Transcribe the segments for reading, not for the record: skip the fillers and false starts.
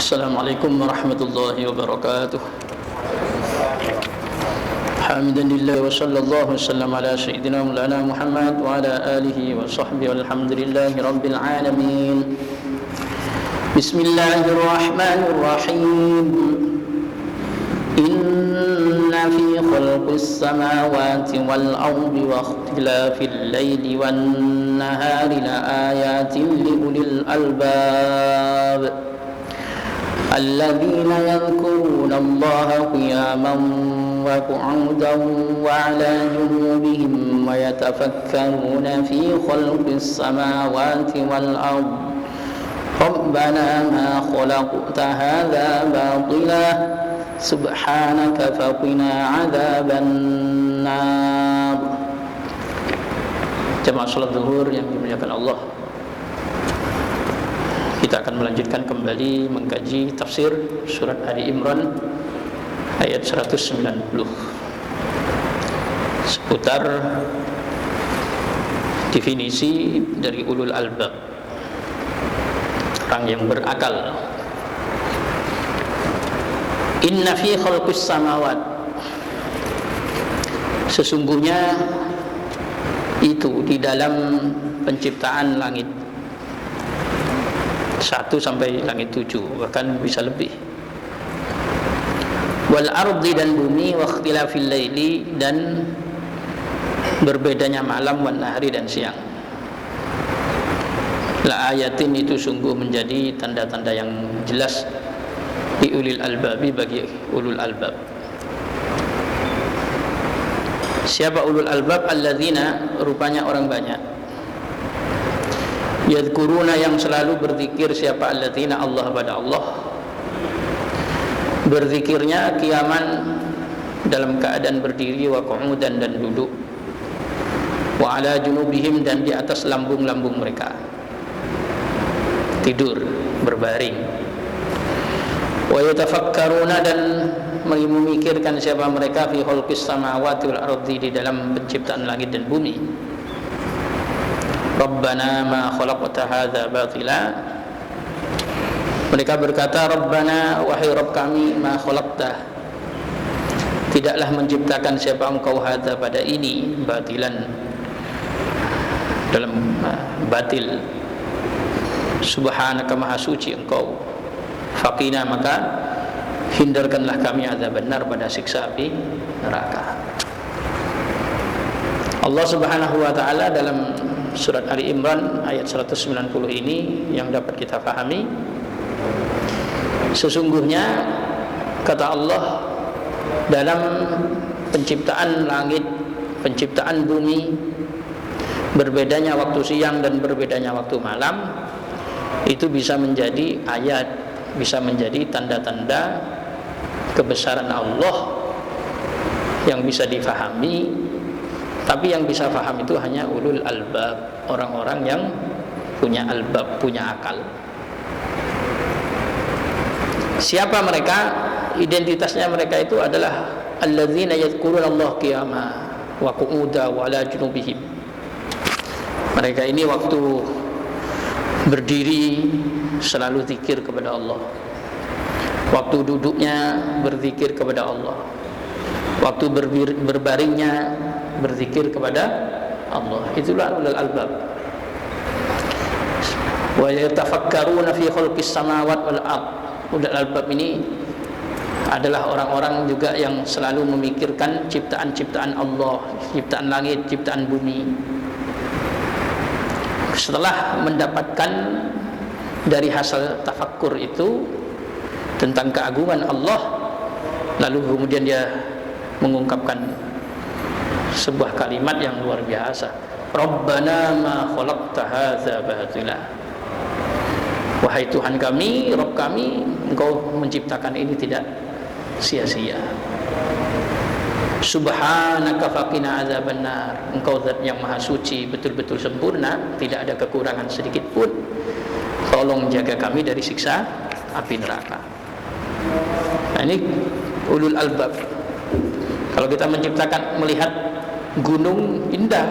Assalamualaikum warahmatullahi wabarakatuh. Alhamdulillah wa sallallahu wasallam ala sayyidina maulana Muhammad wa ala alihi wa sahbihi walhamdulillahi rabbil alamin. Bismillahirrahmanirrahim. Inna fi khalqis samawati wal ardi wa ikhtilafil laili wan nahari la ayatin li ulil albab الذين يذكرون الله قياما وقعودا وعلى جنوبهم ويتفكرون في خلق السماوات والأرض ربنا ما خلقت هذا باطلا سبحانك فقنا عذاب النار. Jemaah salat zuhur yang dimuliakan Allah, kita akan melanjutkan kembali mengkaji tafsir surat Ali Imran ayat 190 seputar definisi dari ulul albab, orang yang berakal. Inna fi khalqis samawat, sesungguhnya itu di dalam penciptaan langit 1 sampai langit 7, bahkan bisa lebih. Wal ardi, dan bumi, wa ikhtilafil laili, dan berbedanya malam, wan nahari, dan siang. La ayatin, itu sungguh menjadi tanda-tanda yang jelas di ulil albabi, bagi ulul albab. Siapa ulul albab? Alladzina, rupanya orang banyak. Yadhkuruna, yang selalu berzikir. Siapa? Alladzina, Allah, pada Allah. Berzikirnya qiyaman, dalam keadaan berdiri, wa qu'udan, dan duduk, wa ala junubihim, dan di atas lambung-lambung mereka, tidur, berbaring. Wa yatafakkaruna, dan memikirkan siapa mereka, fi khalqis samawati wal ardi, di dalam penciptaan langit dan bumi. Rabbana ma khalaqta hadza batila, mereka berkata, Rabbana, wahai Rabb kami, ma khalaqta, tidaklah menciptakan siapa engkau, hadza, pada ini, batilan, dalam batil. Subhanaka, maha suci engkau. Faqina, maka hindarkanlah kami, azab benar, pada siksa api neraka. Allah Subhanahu wa ta'ala dalam surat Ali Imran ayat 190 ini yang dapat kita pahami, sesungguhnya kata Allah, dalam penciptaan langit, penciptaan bumi, berbedanya waktu siang dan berbedanya waktu malam, itu bisa menjadi ayat, bisa menjadi tanda-tanda kebesaran Allah yang bisa difahami. Tapi yang bisa paham itu hanya ulul albab, orang-orang yang punya albab, punya akal. Siapa mereka? Identitasnya mereka itu adalah alladzina yadhkuruna Allah qiyama wa qu'uda wa ala junubihim. Mereka ini waktu berdiri selalu zikir kepada Allah, waktu duduknya berzikir kepada Allah, waktu berbaringnya berzikir kepada Allah. Itulah ulul albab. Wa yatafakkaruna fi khalqis samawati wal ard. Ulul albab ini adalah orang-orang juga yang selalu memikirkan ciptaan-ciptaan Allah, ciptaan langit, ciptaan bumi. Setelah mendapatkan dari hasil tafakkur itu tentang keagungan Allah, lalu kemudian dia mengungkapkan sebuah kalimat yang luar biasa. Rabbana ma khalaqta hadza batila, wahai Tuhan kami, Rabb kami, engkau menciptakan ini tidak sia-sia. Subhanaka faqina azabannar, engkau zat yang maha suci, betul-betul sempurna, tidak ada kekurangan sedikit pun. Tolong jaga kami dari siksa api neraka. Nah, ini ulul albab. Kalau kita menciptakan, melihat gunung indah,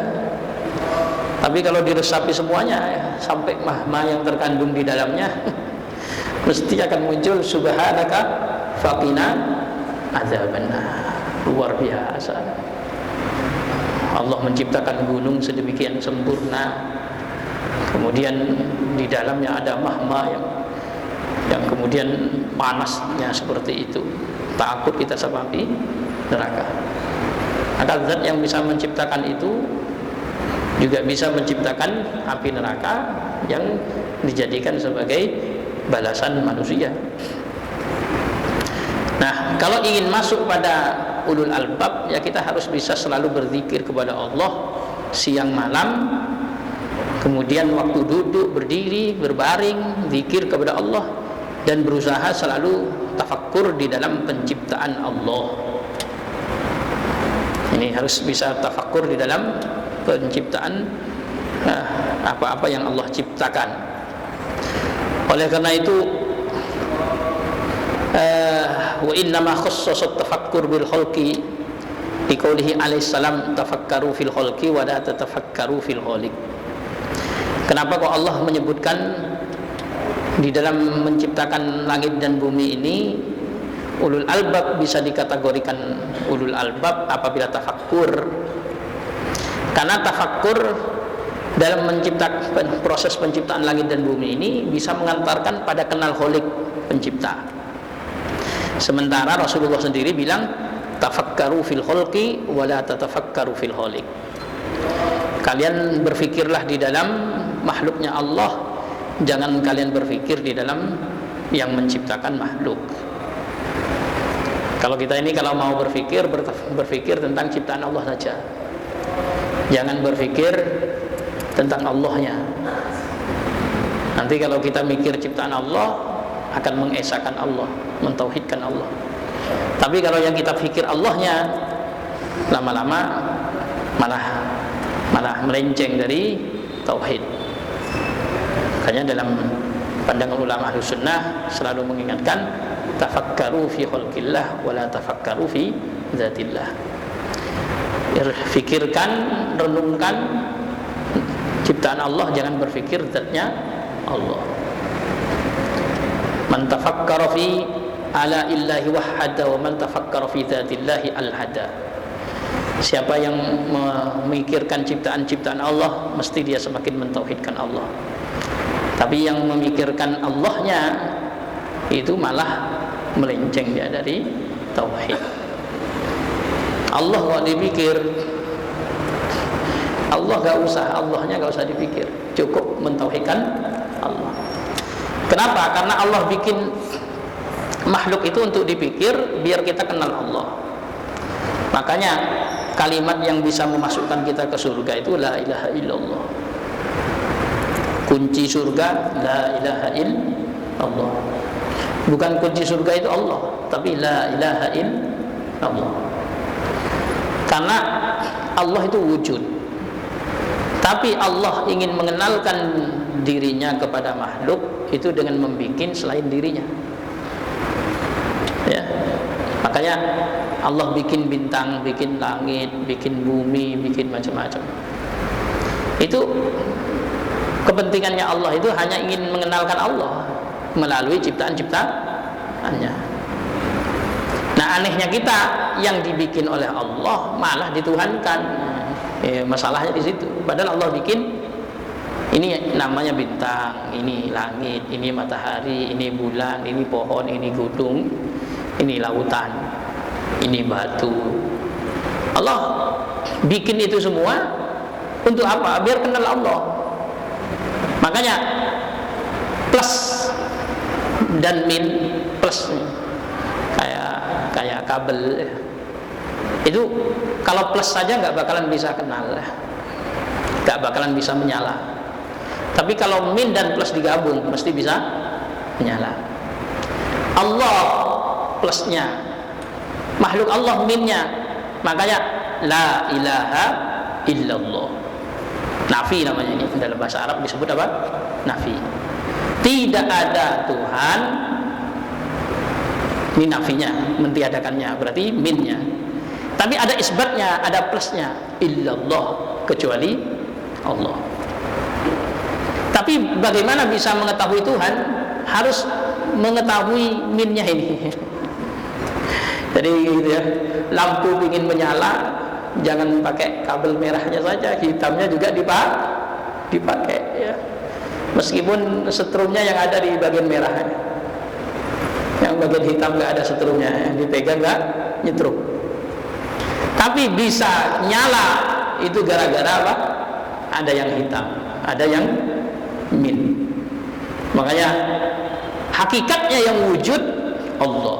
tapi kalau diresapi semuanya sampai mahma yang terkandung di dalamnya mesti akan muncul subhanaka faqina adzabannar. Luar biasa. Allah menciptakan gunung sedemikian sempurna, kemudian di dalamnya ada mahma yang kemudian panasnya seperti itu. Takut kita sama api neraka. Maka zat yang bisa menciptakan itu juga bisa menciptakan api neraka yang dijadikan sebagai balasan manusia. Nah, kalau ingin masuk pada ulul albab, ya kita harus bisa selalu berzikir kepada Allah siang malam, kemudian waktu duduk, berdiri, berbaring, zikir kepada Allah, dan berusaha selalu tafakkur di dalam penciptaan Allah. Ini harus bisa tafakkur di dalam penciptaan apa-apa yang Allah ciptakan. Oleh karena itu, wa innama khassasa tafakkur bil khalqi liqaulihi alaihi salam tafakkaru fil khalqi wa la tatafakkaru fil khaliq. Kenapa kok Allah menyebutkan di dalam menciptakan langit dan bumi ini ulul albab bisa dikategorikan ulul albab apabila tafakkur? Karena tafakkur dalam menciptakan proses penciptaan langit dan bumi ini bisa mengantarkan pada kenal khaliq, pencipta. Sementara Rasulullah sendiri bilang tafakkaru fil khalqi wa la tatafakkaru fil khaliq. Kalian berfikirlah di dalam makhluknya Allah, jangan kalian berfikir di dalam yang menciptakan makhluk. Kalau kita ini kalau mau berfikir tentang ciptaan Allah saja, jangan berfikir tentang Allahnya. Nanti kalau kita mikir ciptaan Allah akan mengesahkan Allah, mentauhidkan Allah. Tapi kalau yang kita pikir Allahnya, lama-lama malah melenceng dari tauhid. Makanya dalam pandangan ulama Ahlus Sunnah selalu mengingatkan tafakkaru fi khalqillah wa la tafakkaru fi dzatillah. Fikirkan, renungkan ciptaan Allah, jangan berfikir zatnya Allah. Man tafakkara fi ala illahi wahhada wa man tafakkara fi dzatillahi alhada. Siapa yang memikirkan ciptaan-ciptaan Allah, mesti dia semakin mentauhidkan Allah. Tapi yang memikirkan Allahnya itu malah melenceng dia dari tauhid. Allah kok dipikir, Allah gak usah, Allahnya gak usah dipikir, cukup mentauhidkan Allah. Kenapa? Karena Allah bikin makhluk itu untuk dipikir biar kita kenal Allah. Makanya kalimat yang bisa memasukkan kita ke surga itu la ilaha illallah. Kunci surga la ilaha illallah. Bukan kunci surga itu Allah, tapi la ilaha illallah. Karena Allah itu wujud. Tapi Allah ingin mengenalkan dirinya kepada makhluk itu dengan membikin selain dirinya. Ya. Makanya Allah bikin bintang, bikin langit, bikin bumi, bikin macam-macam. Itu kepentingannya Allah itu hanya ingin mengenalkan Allah melalui ciptaan-ciptaannya. Nah, anehnya kita yang dibikin oleh Allah malah dituhankan. Masalahnya di situ. Padahal Allah bikin ini namanya bintang, ini langit, ini matahari, ini bulan, ini pohon, ini gunung, ini lautan, ini batu. Allah bikin itu semua untuk apa? Biar kenal Allah. Makanya plus dan min, plus kayak kabel itu kalau plus saja nggak bakalan bisa kenal, nggak bakalan bisa menyala. Tapi kalau min dan plus digabung mesti bisa menyala. Allah plusnya, makhluk Allah minnya. Makanya la ilaha illallah. Nafi namanya ini, dalam bahasa Arab disebut apa? Nafi. Tidak ada Tuhan. Ini nafinya, mentiadakannya, berarti minnya. Tapi ada isbatnya, ada plusnya, illallah, kecuali Allah. Tapi bagaimana bisa mengetahui Tuhan? Harus mengetahui minnya ini. Jadi gitu ya, lampu ingin menyala, jangan pakai kabel merahnya saja, hitamnya juga dipakai ya. Meskipun setrumnya yang ada di bagian merah, yang bagian hitam nggak ada setrumnya, yang dipegang nggak nyetrum. Tapi bisa nyala itu gara-gara apa? Ada yang hitam, ada yang min. Makanya hakikatnya yang wujud Allah,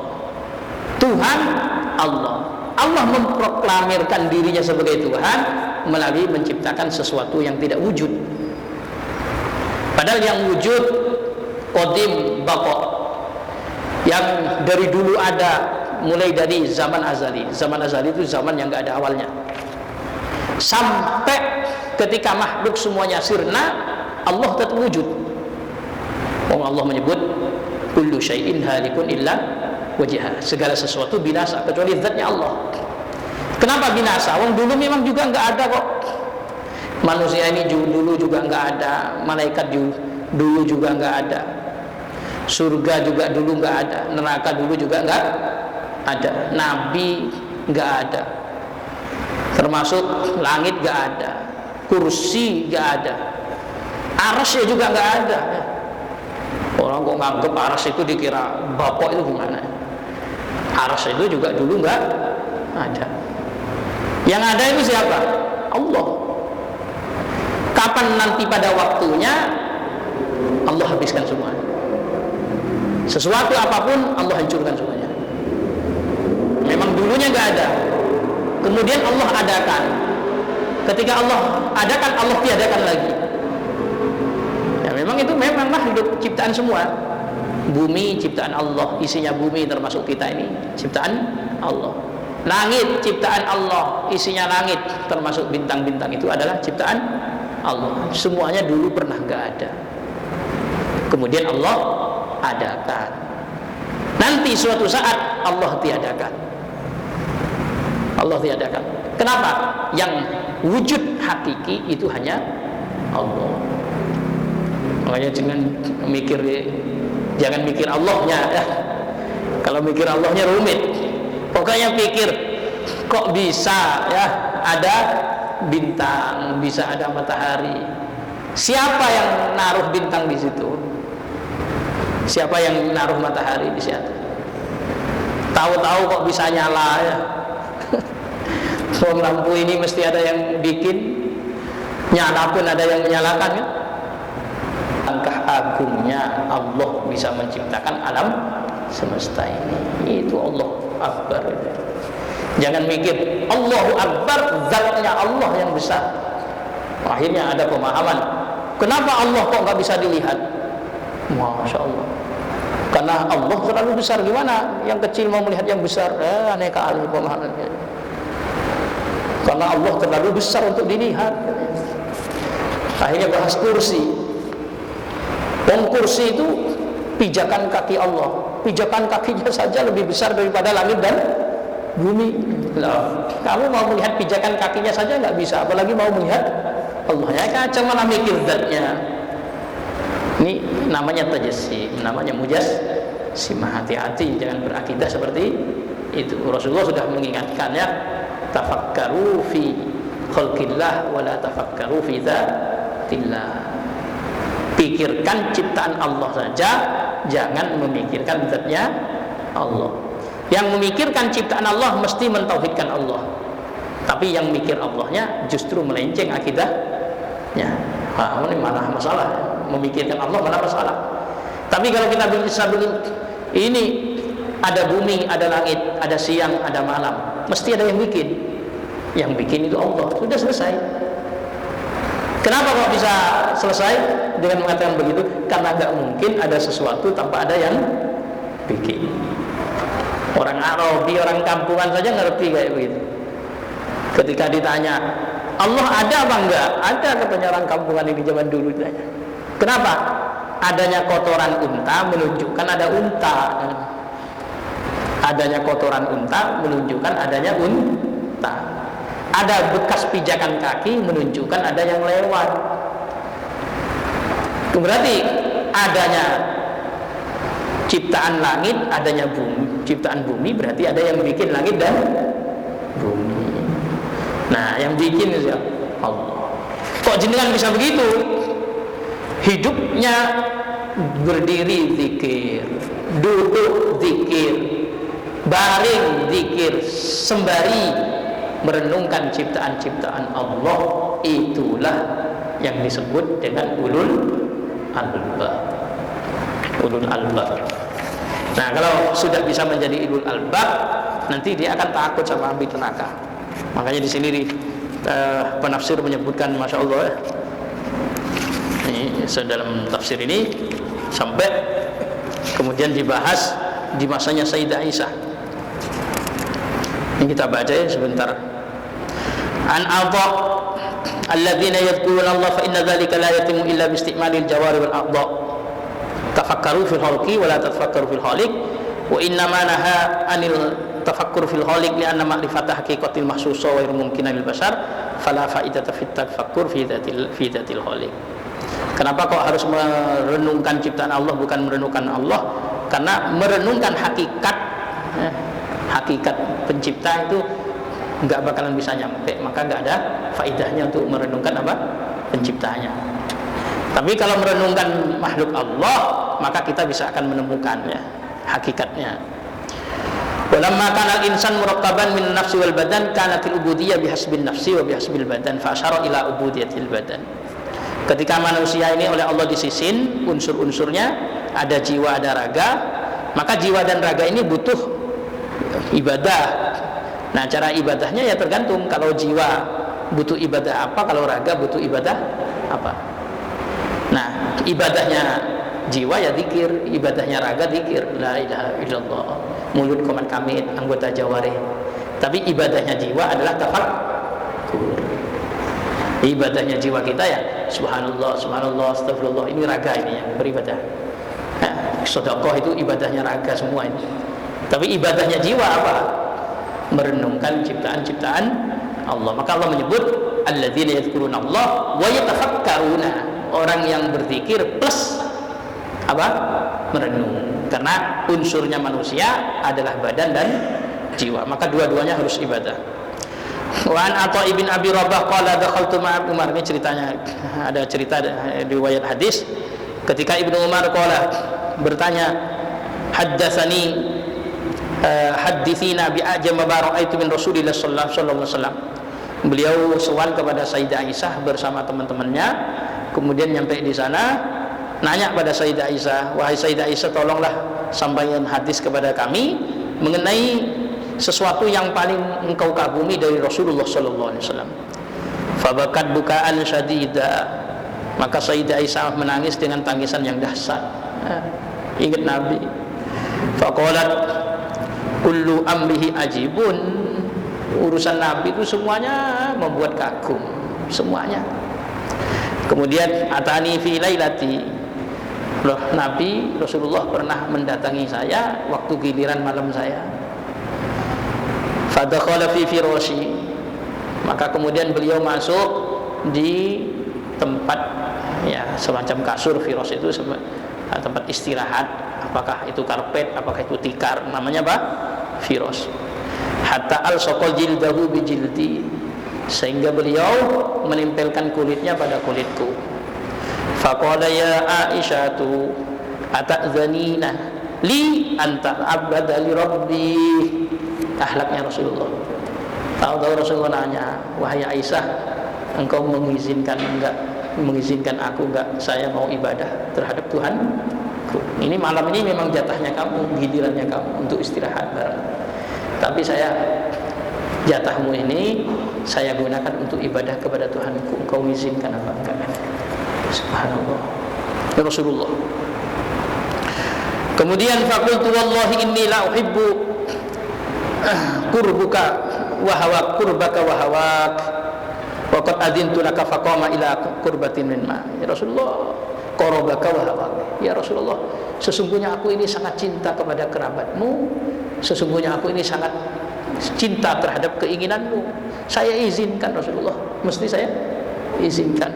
Tuhan Allah. Allah memproklamirkan dirinya sebagai Tuhan melalui menciptakan sesuatu yang tidak wujud. Padahal yang wujud qadim baqa, yang dari dulu ada, mulai dari zaman azali. Zaman azali itu zaman yang nggak ada awalnya. Sampai ketika makhluk semuanya sirna, Allah tetap wujud. Allah menyebut kullu syai'in halikun illa wajhah. Segala sesuatu binasa kecuali zatnya Allah. Kenapa binasa? Wong dulu memang juga nggak ada kok. Manusia ini dulu juga nggak ada, malaikat dulu juga nggak ada, surga juga dulu nggak ada, neraka dulu juga nggak ada, nabi nggak ada, termasuk langit nggak ada, kursi nggak ada, arsy juga nggak ada. Orang kok nganggep arsy itu dikira bapak itu gimana? Arsy itu juga dulu nggak ada. Yang ada itu siapa? Allah. Kapan nanti pada waktunya Allah habiskan semua. Sesuatu apapun Allah hancurkan semuanya. Memang dulunya nggak ada, kemudian Allah adakan. Ketika Allah adakan, Allah tiadakan lagi. Ya memang itu memanglah hidup ciptaan semua. Bumi ciptaan Allah, isinya bumi termasuk kita ini ciptaan Allah. Langit ciptaan Allah, isinya langit termasuk bintang-bintang itu adalah ciptaan Allah. Semuanya dulu pernah nggak ada, kemudian Allah adakan. Nanti suatu saat Allah tiadakan. Allah tiadakan. Kenapa? Yang wujud hakiki itu hanya Allah. Makanya jangan mikir Allahnya ya. Kalau mikir Allahnya rumit. Pokoknya pikir kok bisa ya ada bintang, bisa ada matahari. Siapa yang naruh bintang di situ? Siapa yang naruh matahari di situ? Tahu-tahu kok bisa nyala ya. Lampu ini mesti ada yang bikin, nyala pun ada yang menyalakan ya. Langkah agungnya Allah bisa menciptakan alam semesta ini. Itu Allah Akbar. Jangan mikir Allahu Akbar, zatnya Allah yang besar. Akhirnya ada pemahaman, kenapa Allah kok nggak bisa dilihat? Masya Allah. Karena Allah terlalu besar. Gimana yang kecil mau melihat yang besar? Aneh kali pemahamannya. Karena Allah terlalu besar untuk dilihat. Akhirnya bahas kursi. Kursi itu pijakan kaki Allah. Pijakan kakinya saja lebih besar daripada langit dan bumi. Lah, kamu mau melihat pijakan kakinya saja nggak bisa, apalagi mau melihat Allahnya. Kacau, malah mikir zatnya. Ini namanya tajassim, namanya mujassimah. Hati-hati, jangan berakidah seperti itu. Rasulullah sudah mengingatkan ya, tafakkaru fi khalqillah wa la tafakkaru fi dzatillah. Pikirkan ciptaan Allah saja, jangan memikirkan zatnya Allah. Yang memikirkan ciptaan Allah mesti mentauhidkan Allah, tapi yang mikir Allahnya justru melenceng akidahnya. Ini malah masalah. Memikirkan Allah malah masalah. Tapi kalau kita bisa ini ada bumi, ada langit, ada siang, ada malam, mesti ada yang bikin. Yang bikin itu Allah. Sudah selesai. Kenapa kok bisa selesai dengan mengatakan begitu? Karena nggak mungkin ada sesuatu tanpa ada yang bikin. Orang Arabi, orang kampungan saja ngerti kayak begitu. Ketika ditanya, Allah ada apa enggak? Ada, katanya orang kampungan ini zaman dulu ditanya. Kenapa? Adanya kotoran unta menunjukkan ada unta. Adanya kotoran unta menunjukkan adanya unta. Ada bekas pijakan kaki menunjukkan ada yang lewat. Itu berarti adanya ciptaan langit, adanya bumi, ciptaan bumi berarti ada yang bikin langit dan bumi. Nah, yang bikin itu Allah. Kok jenengan bisa begitu? Hidupnya berdiri zikir, duduk zikir, baring zikir, sembari merenungkan ciptaan-ciptaan Allah. Itulah yang disebut dengan ulul albab. Ulul albab. Nah, kalau sudah bisa menjadi ulul albab, nanti dia akan takut sama api neraka. Makanya di sini penafsir menyebutkan, masya Allah, ini dalam tafsir ini sampai kemudian dibahas di masanya Sayyidah Aisyah. Ini kita baca ya sebentar. An Adha alladzina yadhkuruna Allah fa inna dzalika la yatimu illa bi isti'malil jawari wal a'dha. Tafakkaru fil khalqi wa la tatafakkaru fil khaliq wa inna ma naha anil tafakkur fil khaliq li anna ma'rifata haqiqatil mahsusa wa mumkinah lil bashar fala faidata fit tafakkur fi dzatil khaliq. Kenapa kok harus merenungkan ciptaan Allah bukan merenungkan Allah? Karena merenungkan hakikat pencipta itu nggak bakalan bisa nyampe, maka nggak ada faidahnya untuk merenungkan apa? Penciptanya. Tapi kalau merenungkan makhluk Allah, maka kita bisa akan menemukan ya hakikatnya. Walamma kana al-insan murattaban min nafsi wal badan kanatil ubudiyyah bihasbin nafsi wa bihasbil badan fa asyara ila ubudiyyatil badan. Ketika manusia ini oleh Allah disisin unsur-unsurnya, ada jiwa, ada raga, maka jiwa dan raga ini butuh ibadah. Nah, cara ibadahnya ya tergantung. Kalau jiwa butuh ibadah apa, kalau raga butuh ibadah apa. Nah, ibadahnya jiwa ya zikir, ibadahnya raga zikir, la ilaha illallah, mulut komat kamit, anggota jawarih. Tapi ibadahnya jiwa adalah tafakkur. Ibadahnya jiwa kita ya subhanallah, subhanallah, astagfirullah. Ini raga ini yang beribadah. Nah, sedekah itu ibadahnya raga semua ini. Tapi ibadahnya jiwa apa? Merenungkan ciptaan-ciptaan Allah. Maka Allah menyebut alladzina yadhkuruna Allah wa yatafakkaruna, orang yang berzikir plus apa? Merenung. Karena unsurnya manusia adalah badan dan jiwa. Maka dua-duanya harus ibadah. Wa an Atha ibn Abi Rabah qala dakhaltu ma'a Umar. Ini ceritanya, ada cerita riwayat hadis ketika Ibnu Umar qala bertanya, haddatsani hadithina bi ajma ma ra'aitu min Rasulillah sallallahu alaihi wasallam. Beliau sowan kepada Sayyidah Aisyah bersama teman-temannya, kemudian nyampe di sana nanya pada Sayyidah Aisyah, wahai Sayyidah Aisyah, tolonglah sampaikan hadis kepada kami mengenai sesuatu yang paling engkau kagumi dari Rasulullah sallallahu alaihi wasallam. Fabakat bukaan syadida, maka Sayyidah Aisyah menangis dengan tangisan yang dahsyat. Ingat Nabi. Faqalat kullu amrihi ajibun, urusan Nabi itu semuanya membuat kagum, semuanya. Kemudian atani fi lailati, loh Nabi Rasulullah pernah mendatangi saya waktu giliran malam saya. Fadakhala fi firashi, maka kemudian beliau masuk di tempat ya semacam kasur. Firas itu tempat istirahat, apakah itu karpet, apakah itu tikar, namanya apa? Firas. Hatta al-saqal jildahu bi jildi, sehingga beliau menempelkan kulitnya pada kulitku. Faqala ya Aisyatu ata'zanina li anta abada li rabbi. Akhlaknya Rasulullah. Tahu-tahu Rasulullah nanya, wahai Aisyah, engkau mengizinkan aku enggak saya mau ibadah terhadap Tuhan? Ini malam ini memang jatahnya kamu, gilirannya kamu untuk istirahat bareng. Tapi saya jatahmu ini saya gunakan untuk ibadah kepada Tuhanku. Engkau izinkan apa enggak? Subhanallah. Ya Rasulullah. Kemudian faqultu wallahi inni la uhibbu kurbuka wa hawa kurbaka wa hawak wa qad adzintu laka faqama ila kurbatin min ma. Ya Rasulullah, qarabaka wa hawak. Ya Rasulullah, sesungguhnya aku ini sangat cinta kepada kerabatmu, sesungguhnya aku ini sangat cinta terhadap keinginanmu. Saya izinkan Rasulullah, mesti saya izinkan.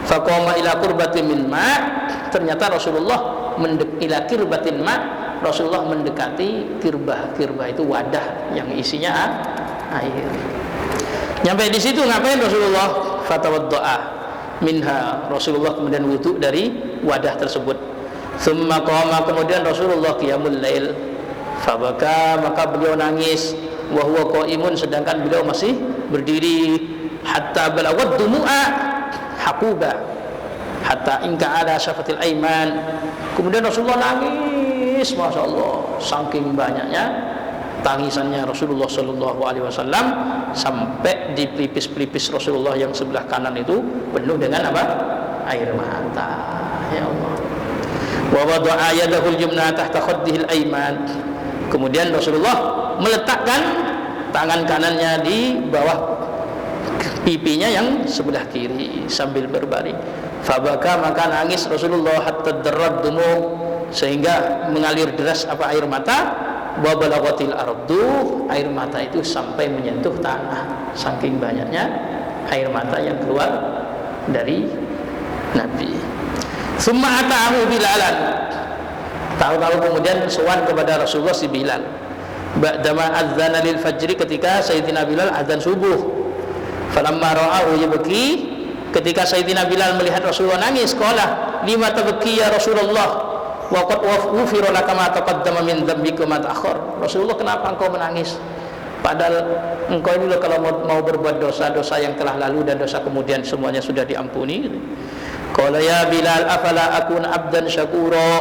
Faqama ila kurbatin min ma. Ternyata Rasulullah ila kirbatin ma, Rasulullah mendekati kirbah. Kirbah itu wadah yang isinya air. Nyampe di situ ngapain Rasulullah? Fatawaddoa minha, Rasulullah kemudian wudu dari wadah tersebut. Tsumma qama, kemudian Rasulullah qiyamul lail. Fabaka, maka beliau nangis. Wa huwa qaimun, sedangkan beliau masih berdiri. Hatta balawad dumu'a haquba, hatta inka ala syafatil aiman. Kemudian Rasulullah nangis, masya Allah, saking banyaknya tangisannya Rasulullah Shallallahu Alaihi Wasallam, sampai di pelipis-pelipis Rasulullah yang sebelah kanan itu penuh dengan apa? Air mata. Ya Allah. Wa wada'a yadahu al-yumna tahta khaddihil aiman. Kemudian Rasulullah meletakkan tangan kanannya di bawah pipinya yang sebelah kiri sambil berbaring. Fabaka, maka nangis Rasulullah hatta darrad dumu, sehingga mengalir deras apa? Air mata. Wa balaghatil ardu, air mata itu sampai menyentuh tanah, saking banyaknya air mata yang keluar dari Nabi. Summa ata'ahu Bilalan, tahu-tahu kemudian sowan kepada Rasulullah si Bilal. Ba'dama adzana lil fajri, ketika Sayyidina Bilal azan subuh. Falamma ra'ahu yabki, ketika Sayyidina Bilal melihat Rasulullah nangis, qala lima tabki ya Rasulullah wa qad ghufira laka ma taqaddama min dzambika ma ta'akhkhar. Rasulullah, kenapa engkau menangis? Padahal engkau ini loh, kalau mau berbuat dosa-dosa yang telah lalu dan dosa kemudian semuanya sudah diampuni. Qala ya Bilal afala akun abdan syakura.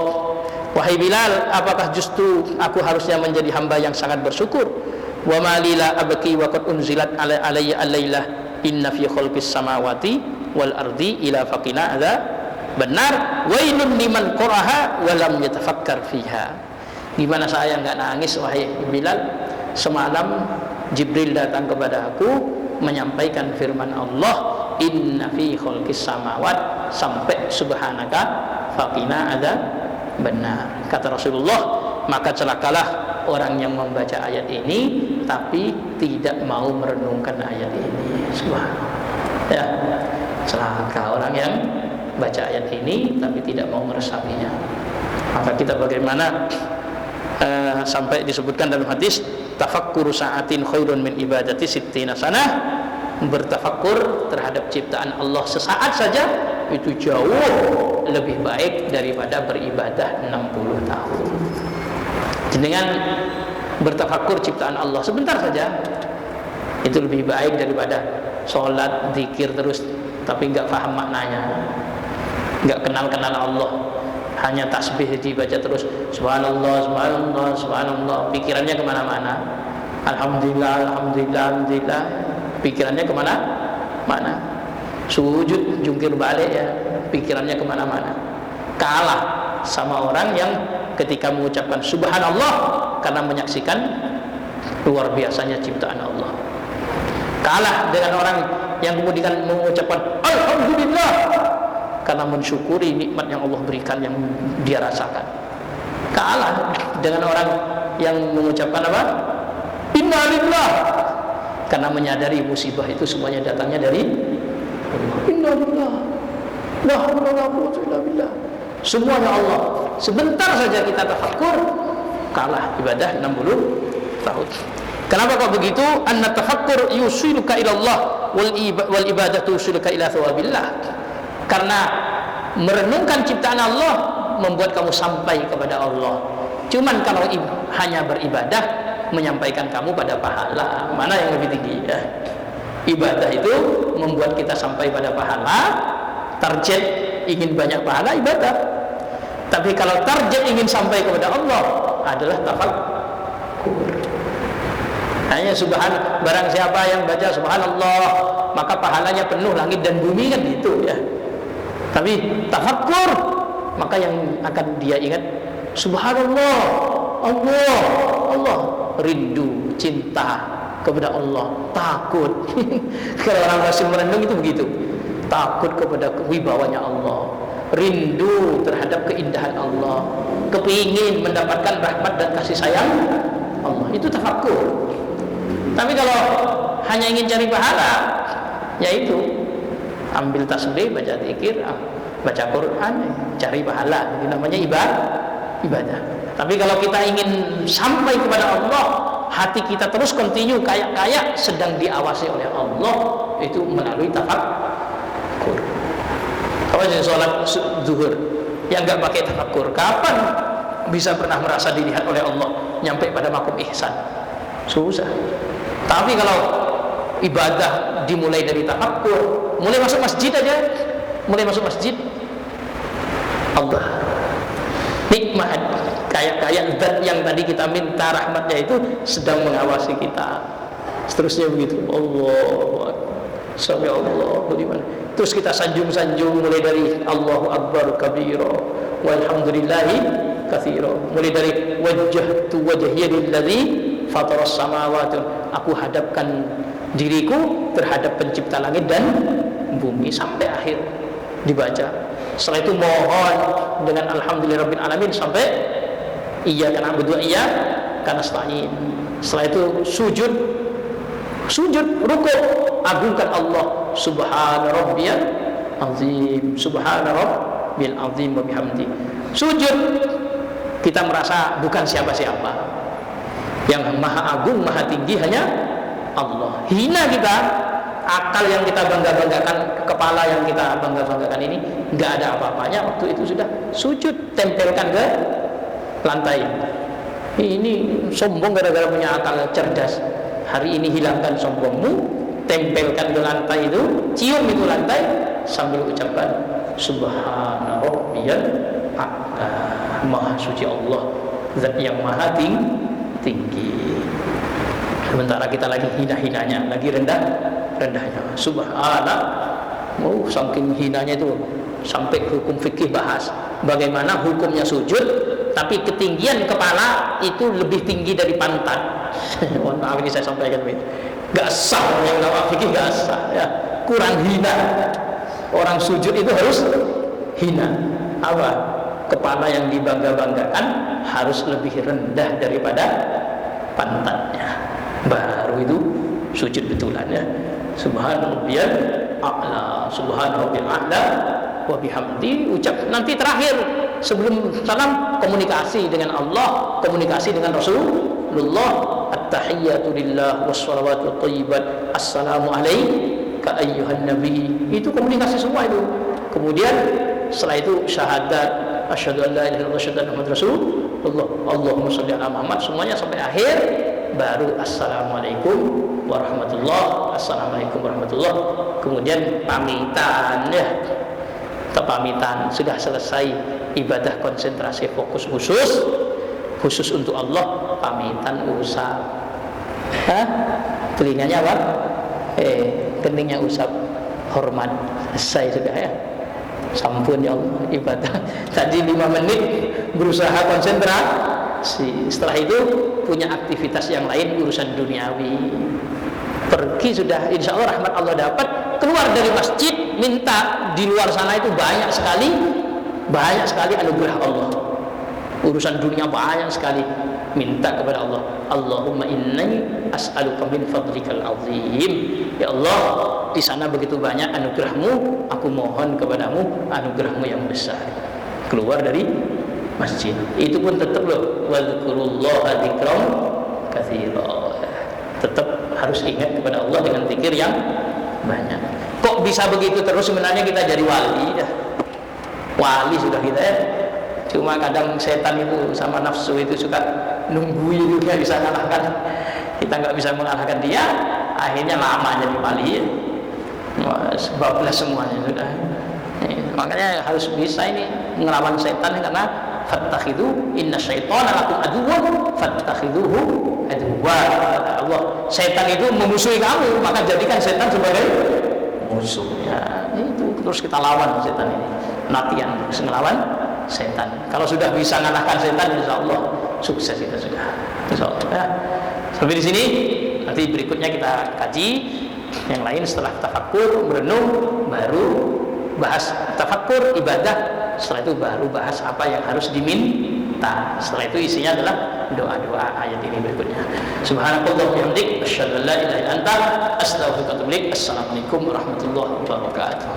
Wahai Bilal, apakah justru aku harusnya menjadi hamba yang sangat bersyukur? Wa ma lila abki wa qad unzilat alayya al-lailah inna fi khalqis samawati wal ardi ila faqina adza benar wailun liman qaraha wa lam yatafakkar fiha. Gimana saya enggak nangis wahai Bilal? Semalam Jibril datang kepada aku menyampaikan firman Allah, inna fi khalqis samawat, sampai subhanaka faqina adza benar. Kata Rasulullah, maka celakalah orang yang membaca ayat ini tapi tidak mau merenungkan ayat ini. Subhanallah. Ya, celaka orang yang baca ayat ini tapi tidak mau meresapinya. Maka kita bagaimana sampai disebutkan dalam hadis, tafakkuru sa'atin khairun min ibadati sittina sanah, bertafakkur terhadap ciptaan Allah sesaat saja itu jauh lebih baik daripada beribadah 60 tahun. Dengan bertafakkur ciptaan Allah sebentar saja itu lebih baik daripada sholat, zikir terus tapi nggak paham maknanya, nggak kenal Allah, hanya tasbih dibaca terus, subhanallah, subhanallah, subhanallah, pikirannya kemana-mana, alhamdulillah, alhamdulillah, alhamdulillah, pikirannya kemana-mana, sujud jungkir balik ya, pikirannya kemana-mana. Kalah sama orang yang ketika mengucapkan subhanallah karena menyaksikan luar biasanya ciptaan Allah. Kalah dengan orang yang kemudian mengucapkan alhamdulillah karena mensyukuri nikmat yang Allah berikan yang dia rasakan. Kalah dengan orang yang mengucapkan apa? Innalillah, karena menyadari musibah itu semuanya datangnya dari Allah. Innalillah, la haula wala quwwata illa billah. Semuanya Allah. Sebentar saja kita tafakkur, kalah ibadah 60 tahun. Kenapa kok begitu? Anna tafakkur yusiluka ila Allah wal ibadatu yusiluka ila thawabillah. Karena merenungkan ciptaan Allah membuat kamu sampai kepada Allah. Cuman kalau hanya beribadah menyampaikan kamu pada pahala. Mana yang lebih tinggi ya? Ibadah itu membuat kita sampai pada pahala. Target ingin banyak pahala ibadah. Tapi kalau target ingin sampai kepada Allah adalah tafakkur. Hanya barang siapa yang baca subhanallah maka pahalanya penuh langit dan bumi, kan gitu ya. Tapi tafakkur maka yang akan dia ingat subhanallah, Allah, Allah, rindu, cinta kepada Allah, takut. Kalau orang masih merenung itu begitu, takut kepada kewibawanya Allah, rindu terhadap keindahan Allah, kepingin mendapatkan rahmat dan kasih sayang Allah, itu tafakkur. Tapi kalau hanya ingin cari pahala, yaitu ambil tasbih, baca zikir, baca Quran, cari pahala, itu namanya ibadah. Tapi kalau kita ingin sampai kepada Allah, hati kita terus continue kayak sedang diawasi oleh Allah, itu melalui tafakkur. Kalau sholat zuhur yang nggak pakai tafakkur, kapan bisa pernah merasa dilihat oleh Allah, nyampe pada makom ihsan? Susah. Tapi kalau ibadah dimulai dari tafakkur, mulai masuk masjid aja, Allah nikmat, kayak zat yang tadi kita minta rahmatnya itu sedang mengawasi kita. Seterusnya begitu. Allah, sampai Allah di mana? Terus kita sanjung-sanjung mulai dari Allahu Akbar kabira walhamdulillahi katsira. Mulai dari wajjahtu wajhiya lilladzi fataras samawati. Aku hadapkan diriku terhadap pencipta langit dan bumi, sampai akhir dibaca. Setelah itu mohon dengan alhamdulillahirabbil alamin sampai iyyaka na'budu wa iyyaka nasta'in. Setelah itu sujud, rukuk, agungkan Allah, subhana rabbiyal azim, subhana rabbil azim wa bihamdi. Sujud, kita merasa bukan siapa-siapa, yang maha agung, maha tinggi hanya Allah. Hina kita, akal yang kita bangga-banggakan, kepala yang kita bangga-banggakan ini nggak ada apa-apanya. Waktu itu sudah sujud, tempelkan ke lantai. Ini sombong gara-gara punya akal cerdas. Hari ini hilangkan sombongmu, tempelkan ke lantai itu, cium itu lantai sambil ucapkan subhana rabbiyal a'la, maha suci Allah, zat yang maha tinggi. Sementara kita lagi hina-hinanya, lagi rendah-rendahnya. Subhanallah, saking hinanya itu sampai hukum fikih bahas bagaimana hukumnya sujud, tapi ketinggian kepala itu lebih tinggi dari pantat. Mohon maaf ini saya sampaikan ini, nggak sah, yang nama fikih nggak sah, ya. Kurang hina. Orang sujud itu harus hina. Apa? Kepala yang dibangga-banggakan harus lebih rendah daripada pantatnya. Baru itu sujud betulan, ya. Subhanallahil a'la, subhanallahil a'la wa bihamdi. Ucap nanti terakhir sebelum salam, komunikasi dengan Allah, komunikasi dengan Rasulullah. At-tahiyyatu lillah wassalawatu wathayyibat, assalamu alayka ayyuhan nabi. Itu komunikasi semua itu. Kemudian setelah itu syahadat, asyhadu an la ilaha illallah, asyhadu anna muhammadar rasulullah, Allahumma shalli ala Muhammad, semuanya sampai akhir. Baru assalamualaikum warahmatullah, assalamualaikum warahmatullah. Kemudian pamitan, ya. Pamitan sudah selesai ibadah konsentrasi fokus khusus untuk Allah, pamitan usap. Telinganya apa? Keningnya usap, hormat. Selesai sudah, ya. Sampun ya Allah, ibadah tadi 5 menit berusaha konsentrasi, setelah itu punya aktivitas yang lain, urusan duniawi. Pergi sudah, insya Allah rahmat Allah dapat. Keluar dari masjid, minta di luar sana itu banyak sekali anugerah Allah. Urusan dunia banyak sekali, minta kepada Allah. Allahumma inni as'aluka min fadlikal azim. Ya Allah, di sana begitu banyak anugerahmu, aku mohon kepadamu anugerahmu yang besar. Keluar dari masjid, itu pun tetap loh, wadhkurullaha dzikran katsira. Tetap harus ingat kepada Allah dengan zikir yang banyak. Kok bisa begitu terus? Sebenarnya kita jadi wali, ya. Wali sudah kita, ya. Cuma kadang setan itu sama nafsu itu suka nungguin juga bisa kalahkan. Kita nggak bisa mengalahkan dia, akhirnya lama jadi wali, ya. Bablas semuanya sudah. Makanya harus bisa ini ngelawan setan, karena fattakhidhu inna syaitana lakum aduwwun fattakhiduhu aduwwa. Allah, setan itu memusuhi kamu, maka jadikan setan sebagai musuhnya. Itu terus kita lawan setan ini. Latihan terus ngelawan setan. Kalau sudah bisa mengalahkan setan, insyaallah sukses kita sudah. Insyaallah, ya. Sampai di sini, nanti berikutnya kita kaji yang lain setelah tafakkur, merenung, baru bahas tafakkur ibadah. Setelah itu baru bahas apa yang harus diminta. Setelah itu isinya adalah doa-doa ayat ini berikutnya. Subhanallah bihamdik, asyhadu an la ilaha illa anta, astaghfiruka wa atubu ilaik. Assalamualaikum warahmatullahi wabarakatuh.